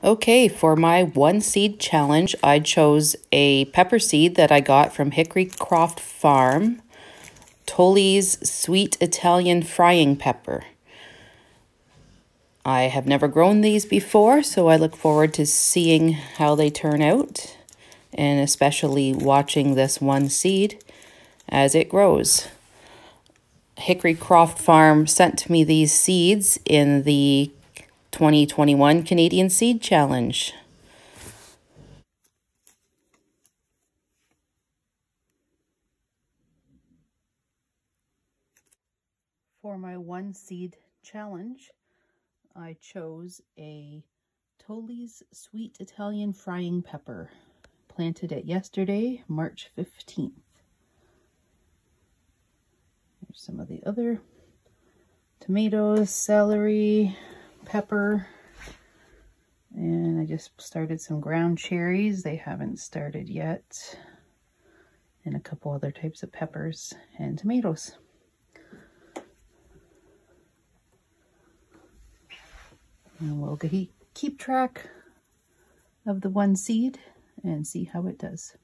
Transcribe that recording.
Okay, for my one seed challenge, I chose a pepper seed that I got from Hickory Croft Farm, Tolly's Sweet Italian Frying Pepper. I have never grown these before, so I look forward to seeing how they turn out, and especially watching this one seed as it grows. Hickory Croft Farm sent me these seeds in the 2021 Canadian Seed Challenge. For my one seed challenge, I chose a Tolly's Sweet Italian Frying Pepper. Planted it yesterday, March 15th. There's some of the other tomatoes, celery, pepper, and I just started some ground cherries. They haven't started yet, and a couple other types of peppers and tomatoes. And we'll keep track of the one seed and see how it does.